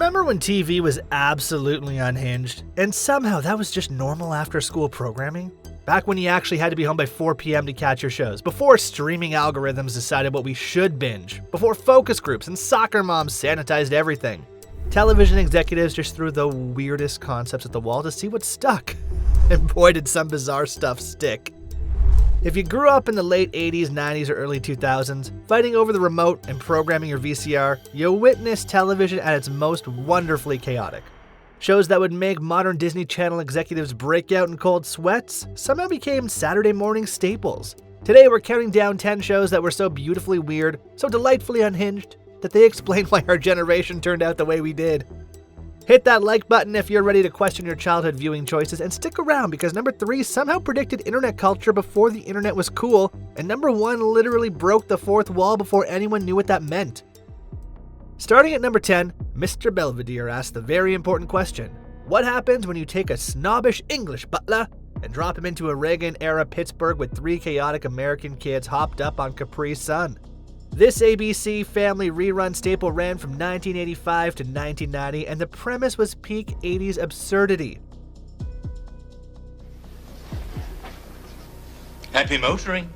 Remember when TV was absolutely unhinged, and somehow that was just normal after-school programming? Back when you actually had to be home by 4 p.m. to catch your shows, before streaming algorithms decided what we should binge, before focus groups and soccer moms sanitized everything. Television executives just threw the weirdest concepts at the wall to see what stuck. And boy did some bizarre stuff stick. If you grew up in the late 80s, 90s, or early 2000s, fighting over the remote and programming your VCR, you witnessed television at its most wonderfully chaotic. Shows that would make modern Disney Channel executives break out in cold sweats somehow became Saturday morning staples. Today we're counting down 10 shows that were so beautifully weird, so delightfully unhinged, that they explain why our generation turned out the way we did. Hit that like button if you're ready to question your childhood viewing choices, and stick around because number 3 somehow predicted internet culture before the internet was cool, and number 1 literally broke the fourth wall before anyone knew what that meant. Starting at number 10, Mr. Belvedere asks the very important question: what happens when you take a snobbish English butler and drop him into a Reagan-era Pittsburgh with 3 chaotic American kids hopped up on Capri Sun? This ABC Family rerun staple ran from 1985 to 1990, and the premise was peak 80s absurdity. Happy motoring.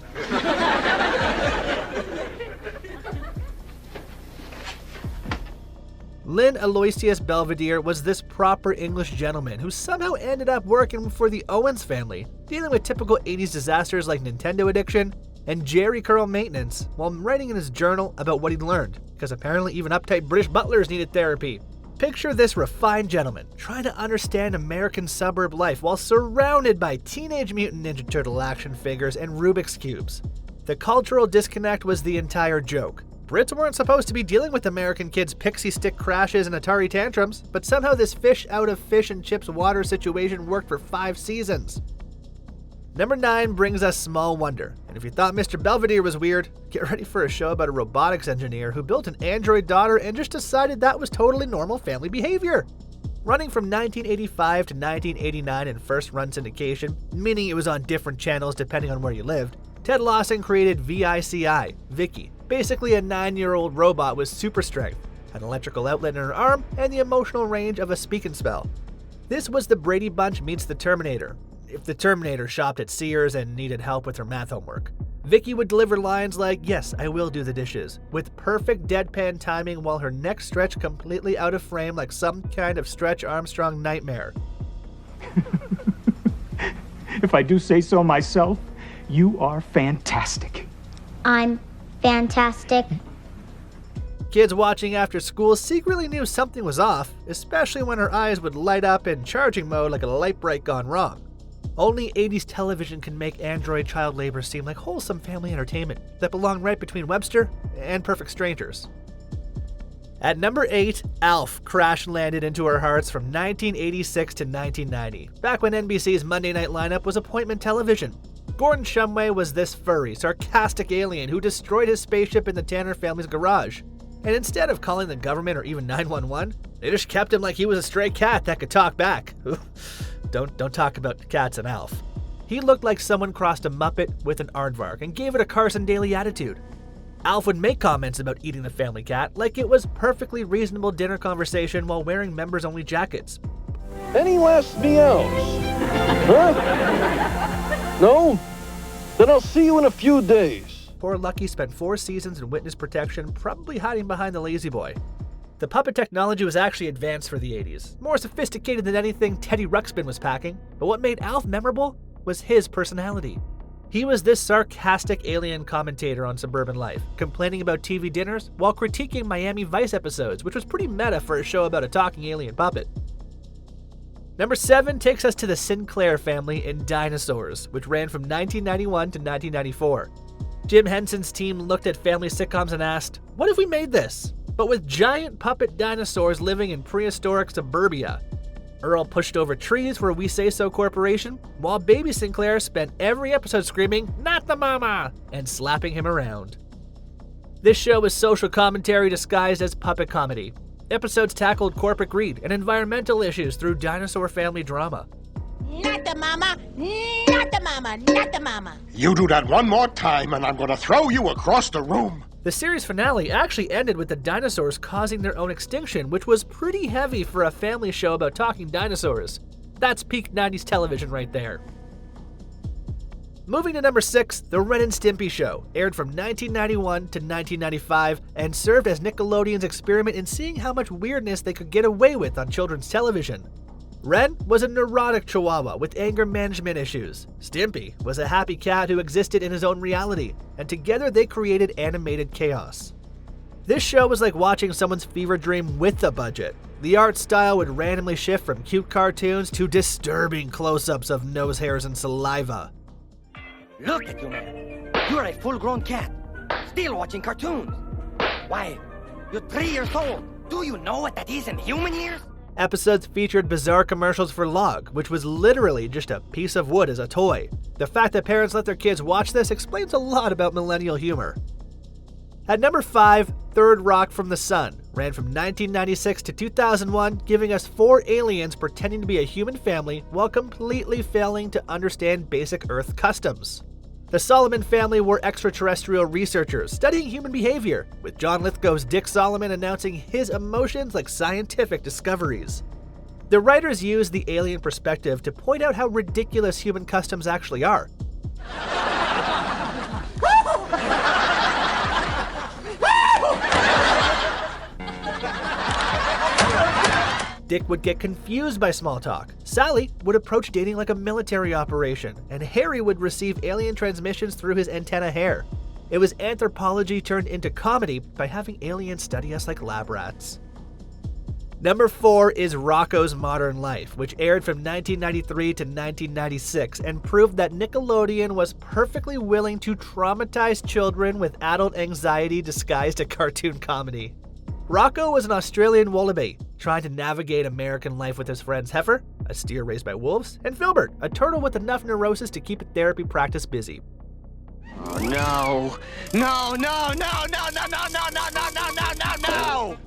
Lynn Aloysius Belvedere was this proper English gentleman who somehow ended up working for the Owens family, dealing with typical 80s disasters like Nintendo addiction and Jerry curl maintenance while writing in his journal about what he'd learned, because apparently even uptight British butlers needed therapy. Picture this refined gentleman trying to understand American suburb life while surrounded by Teenage Mutant Ninja Turtle action figures and Rubik's Cubes. The cultural disconnect was the entire joke. Brits weren't supposed to be dealing with American kids' pixie stick crashes and Atari tantrums, but somehow this fish out of fish and chips water situation worked for 5 seasons. Number 9 brings us Small Wonder, and if you thought Mr. Belvedere was weird, get ready for a show about a robotics engineer who built an android daughter and just decided that was totally normal family behavior. Running from 1985 to 1989 in first-run syndication, meaning it was on different channels depending on where you lived, Ted Lawson created VICI, Vicky, basically a 9-year-old robot with super strength, an electrical outlet in her arm, and the emotional range of a speak and spell. This was the Brady Bunch meets the Terminator, if the Terminator shopped at Sears and needed help with her math homework. Vicky would deliver lines like, "Yes, I will do the dishes," with perfect deadpan timing while her neck stretched completely out of frame like some kind of Stretch Armstrong nightmare. If I do say so myself, you are fantastic. I'm fantastic. Kids watching after school secretly knew something was off, especially when her eyes would light up in charging mode like a light bright gone wrong. Only 80s television can make android child labor seem like wholesome family entertainment that belonged right between Webster and Perfect Strangers. At number 8, Alf crash-landed into our hearts from 1986 to 1990, back when NBC's Monday night lineup was appointment television. Gordon Shumway was this furry, sarcastic alien who destroyed his spaceship in the Tanner family's garage. And instead of calling the government or even 911, they just kept him like he was a stray cat that could talk back. Don't talk about cats and Alf. He looked like someone crossed a Muppet with an aardvark and gave it a Carson Daly attitude. Alf would make comments about eating the family cat like it was perfectly reasonable dinner conversation while wearing members-only jackets. Any last meows? Huh? No? Then I'll see you in a few days. Poor Lucky spent 4 seasons in witness protection, probably hiding behind the lazy boy. The puppet technology was actually advanced for the 80s, more sophisticated than anything Teddy Ruxpin was packing, but what made Alf memorable was his personality. He was this sarcastic alien commentator on suburban life, complaining about TV dinners while critiquing Miami Vice episodes, which was pretty meta for a show about a talking alien puppet. Number 7 takes us to the Sinclair family in Dinosaurs, which ran from 1991 to 1994. Jim Henson's team looked at family sitcoms and asked, what if we made this, but with giant puppet dinosaurs living in prehistoric suburbia? Earl pushed over trees for We Say So Corporation, while baby Sinclair spent every episode screaming, "Not the mama!" and slapping him around. This show was social commentary disguised as puppet comedy. Episodes tackled corporate greed and environmental issues through dinosaur family drama. Not the mama, not the mama, not the mama. You do that one more time and I'm gonna throw you across the room. The series finale actually ended with the dinosaurs causing their own extinction, which was pretty heavy for a family show about talking dinosaurs. That's peak 90s television right there. Moving to number 6, The Ren and Stimpy Show aired from 1991 to 1995 and served as Nickelodeon's experiment in seeing how much weirdness they could get away with on children's television. Ren was a neurotic chihuahua with anger management issues. Stimpy was a happy cat who existed in his own reality, and together they created animated chaos. This show was like watching someone's fever dream with a budget. The art style would randomly shift from cute cartoons to disturbing close-ups of nose hairs and saliva. Look at you, man. You're a full-grown cat, still watching cartoons. Why, you're 3 years old. Do you know what that is in human years? Episodes featured bizarre commercials for Log, which was literally just a piece of wood as a toy. The fact that parents let their kids watch this explains a lot about millennial humor. At number 5, Third Rock from the Sun ran from 1996 to 2001, giving us 4 aliens pretending to be a human family while completely failing to understand basic Earth customs. The Solomon family were extraterrestrial researchers studying human behavior, with John Lithgow's Dick Solomon announcing his emotions like scientific discoveries. The writers used the alien perspective to point out how ridiculous human customs actually are. Dick would get confused by small talk. Sally would approach dating like a military operation, and Harry would receive alien transmissions through his antenna hair. It was anthropology turned into comedy by having aliens study us like lab rats. Number 4 is Rocko's Modern Life, which aired from 1993 to 1996 and proved that Nickelodeon was perfectly willing to traumatize children with adult anxiety disguised as cartoon comedy. Rocko was an Australian wallaby, trying to navigate American life with his friends Heifer, a steer raised by wolves, and Filbert, a turtle with enough neurosis to keep a therapy practice busy. Oh, no. No, no, no, no, no, no, no, no, no, no, no, no, no!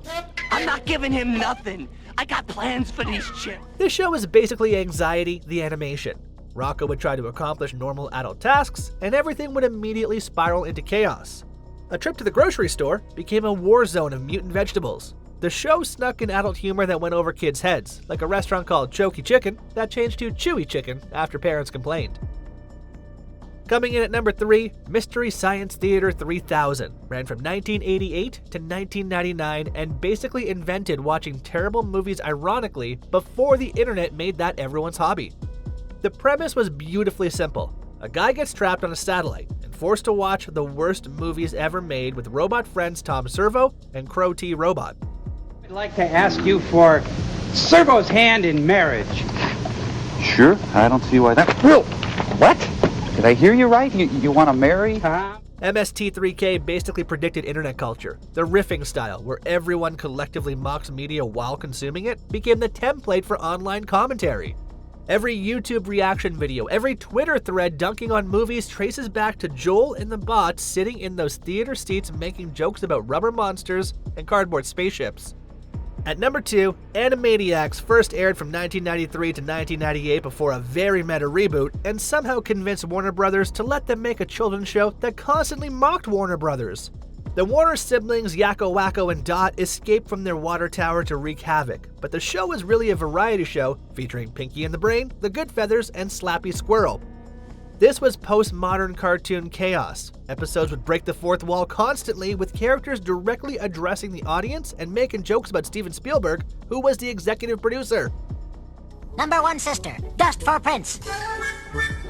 I'm not giving him nothing. I got plans for these chicks. This show is basically Anxiety, the animation. Rocko would try to accomplish normal adult tasks, and everything would immediately spiral into chaos. A trip to the grocery store became a war zone of mutant vegetables. The show snuck in adult humor that went over kids' heads, like a restaurant called Choky Chicken that changed to Chewy Chicken after parents complained. Coming in at number 3, Mystery Science Theater 3000 ran from 1988 to 1999 and basically invented watching terrible movies ironically before the internet made that everyone's hobby. The premise was beautifully simple. A guy gets trapped on a satellite and forced to watch the worst movies ever made with robot friends Tom Servo and Crow T. Robot. I'd like to ask you for Servo's hand in marriage. Sure, I don't see why that... Whoa! What? Did I hear you right? You want to marry? MST3K basically predicted internet culture. The riffing style, where everyone collectively mocks media while consuming it, became the template for online commentary. Every YouTube reaction video, every Twitter thread dunking on movies traces back to Joel and the bots sitting in those theater seats making jokes about rubber monsters and cardboard spaceships. At number 2, Animaniacs first aired from 1993 to 1998 before a very meta reboot and somehow convinced Warner Brothers to let them make a children's show that constantly mocked Warner Brothers. The Warner siblings Yakko, Wacko, and Dot escaped from their water tower to wreak havoc, but the show was really a variety show featuring Pinky and the Brain, the Goodfeathers, and Slappy Squirrel. This was postmodern cartoon chaos. Episodes would break the fourth wall constantly, with characters directly addressing the audience and making jokes about Steven Spielberg, who was the executive producer. Number 1 sister, dust for Prince.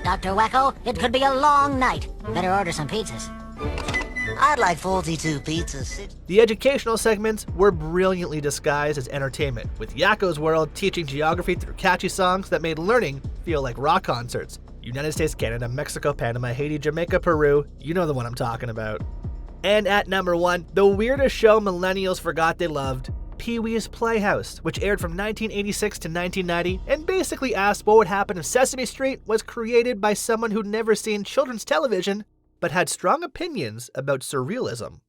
Dr. Wacko, it could be a long night. Better order some pizzas. I'd like 42 pizzas. The educational segments were brilliantly disguised as entertainment, with Yakko's World teaching geography through catchy songs that made learning feel like rock concerts. United States, Canada, Mexico, Panama, Haiti, Jamaica, Peru, you know the one I'm talking about. And at number 1, the weirdest show millennials forgot they loved, PeeWee's Playhouse, which aired from 1986 to 1990 and basically asked what would happen if Sesame Street was created by someone who'd never seen children's television but had strong opinions about surrealism.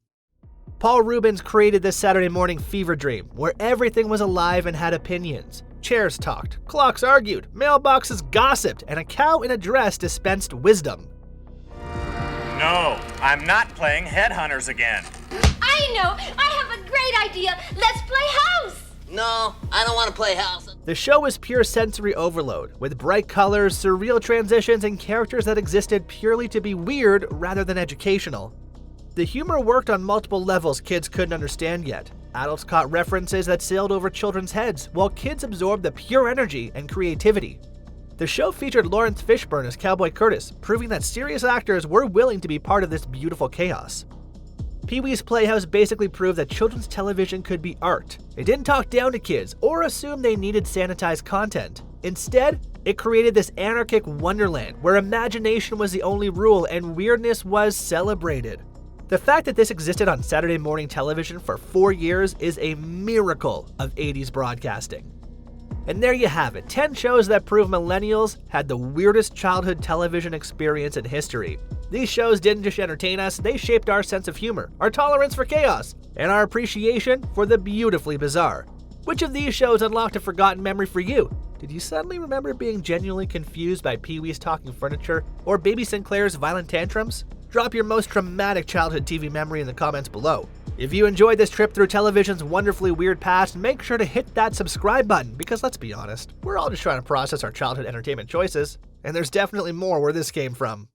Paul Rubens created this Saturday morning fever dream where everything was alive and had opinions. Chairs talked, clocks argued, mailboxes gossiped, and a cow in a dress dispensed wisdom. No, I'm not playing Headhunters again. I know! I have a great idea! Let's play house! No, I don't want to play house. The show was pure sensory overload, with bright colors, surreal transitions, and characters that existed purely to be weird rather than educational. The humor worked on multiple levels kids couldn't understand yet. Adults caught references that sailed over children's heads, while kids absorbed the pure energy and creativity. The show featured Lawrence Fishburne as Cowboy Curtis, proving that serious actors were willing to be part of this beautiful chaos. PeeWee's Playhouse basically proved that children's television could be art. It didn't talk down to kids or assume they needed sanitized content. Instead, it created this anarchic wonderland where imagination was the only rule and weirdness was celebrated. The fact that this existed on Saturday morning television for 4 years is a miracle of 80s broadcasting. And there you have it, 10 shows that prove millennials had the weirdest childhood television experience in history. These shows didn't just entertain us, they shaped our sense of humor, our tolerance for chaos, and our appreciation for the beautifully bizarre. Which of these shows unlocked a forgotten memory for you? Did you suddenly remember being genuinely confused by Pee-wee's talking furniture or Baby Sinclair's violent tantrums? Drop your most traumatic childhood TV memory in the comments below. If you enjoyed this trip through television's wonderfully weird past, make sure to hit that subscribe button because let's be honest, we're all just trying to process our childhood entertainment choices, and there's definitely more where this came from.